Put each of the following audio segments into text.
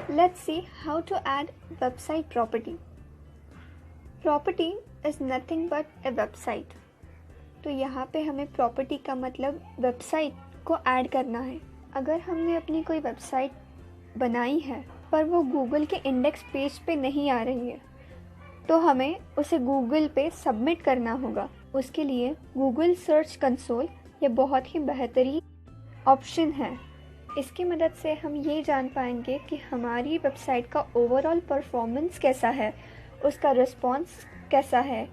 Let's see how to add website property. Property is nothing but a website. तो यहाँ पे हमें property का मतलब वेबसाइट को ऐड करना है। अगर हमने अपनी कोई वेबसाइट बनाई है पर वो गूगल के इंडेक्स पेज पे नहीं आ रही है तो हमें उसे गूगल पे सबमिट करना होगा। उसके लिए गूगल सर्च कंसोल ये बहुत ही बेहतरीन ऑप्शन है। इसकी मदद से हम ये जान पाएंगे कि हमारी वेबसाइट का ओवरऑल परफॉर्मेंस कैसा है, उसका रिस्पॉन्स कैसा है।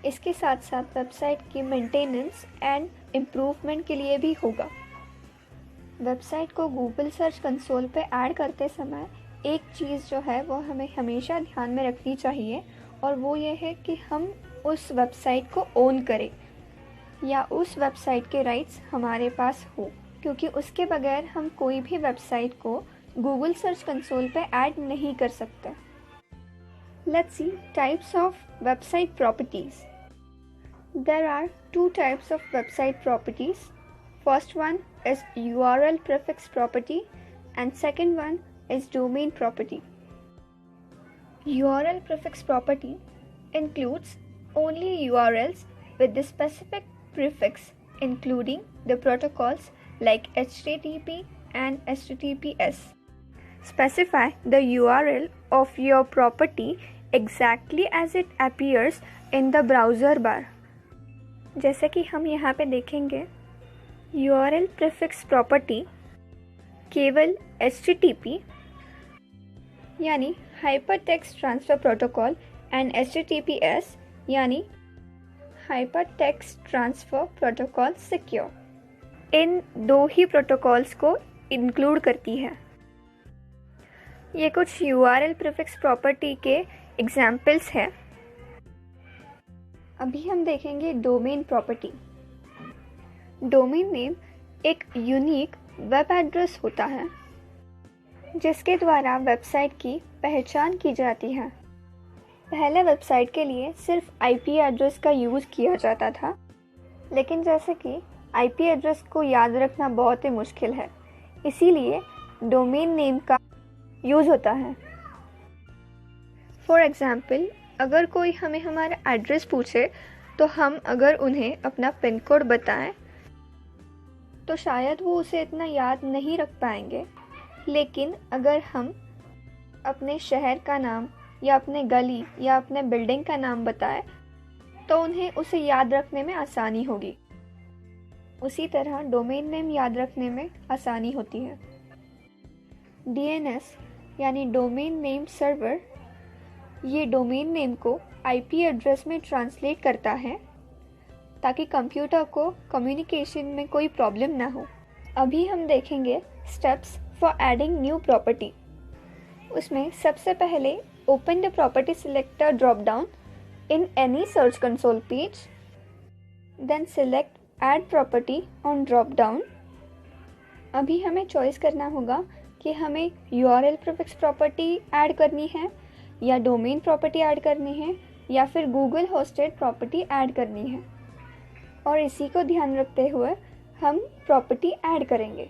इसके साथ साथ वेबसाइट की मेंटेनेंस एंड इम्प्रूवमेंट के लिए भी होगा। वेबसाइट को गूगल सर्च कंसोल पे ऐड करते समय एक चीज़ जो है वो हमें हमेशा ध्यान में रखनी चाहिए और वो ये है कि हम उस वेबसाइट को ओन करें या उस वेबसाइट के राइट्स हमारे पास हो, क्योंकि उसके बगैर हम कोई भी वेबसाइट को गूगल सर्च कंसोल पे ऐड नहीं कर सकते। Let's see types of website properties. There are two types of website properties. First one is URL prefix property and second one is domain property. URL prefix property includes only URLs with the specific prefix, including the protocols like HTTP and HTTPS. Specify the URL of your property exactly as it appears in the browser bar. जैसे कि हम यहाँ पे देखेंगे URL prefix property केवल HTTP यानी Hypertext Transfer Protocol and HTTPS यानी Hypertext Transfer Protocol Secure, इन दो ही प्रोटोकॉल्स को इंक्लूड करती है। ये कुछ URL प्रीफिक्स प्रॉपर्टी के एग्जाम्पल्स हैं। अभी हम देखेंगे डोमेन प्रॉपर्टी। डोमेन नेम एक यूनिक वेब एड्रेस होता है जिसके द्वारा वेबसाइट की पहचान की जाती है। पहले वेबसाइट के लिए सिर्फ IP एड्रेस का यूज़ किया जाता था, लेकिन जैसे कि IP एड्रेस को याद रखना बहुत ही मुश्किल है, इसीलिए डोमेन नेम का यूज़ होता है। फॉर एग्ज़ाम्पल, अगर कोई हमें हमारा एड्रेस पूछे तो हम अगर उन्हें अपना पिन कोड बताएं तो शायद वो उसे इतना याद नहीं रख पाएंगे, लेकिन अगर हम अपने शहर का नाम या अपने गली या अपने बिल्डिंग का नाम बताएं तो उन्हें उसे याद रखने में आसानी होगी। उसी तरह डोमेन नेम याद रखने में आसानी होती है। DNS यानी डोमेन नेम सर्वर, ये डोमेन नेम को IP एड्रेस में ट्रांसलेट करता है ताकि कंप्यूटर को कम्युनिकेशन में कोई प्रॉब्लम ना हो। अभी हम देखेंगे steps for adding new property. उसमें सबसे पहले open the property selector drop down in any search console page, then select add property on drop down. अभी हमें चॉइस करना होगा कि हमें URL प्रीफिक्स प्रॉपर्टी ऐड करनी है या डोमेन प्रॉपर्टी ऐड करनी है या फिर गूगल होस्टेड प्रॉपर्टी ऐड करनी है, और इसी को ध्यान रखते हुए हम प्रॉपर्टी ऐड करेंगे।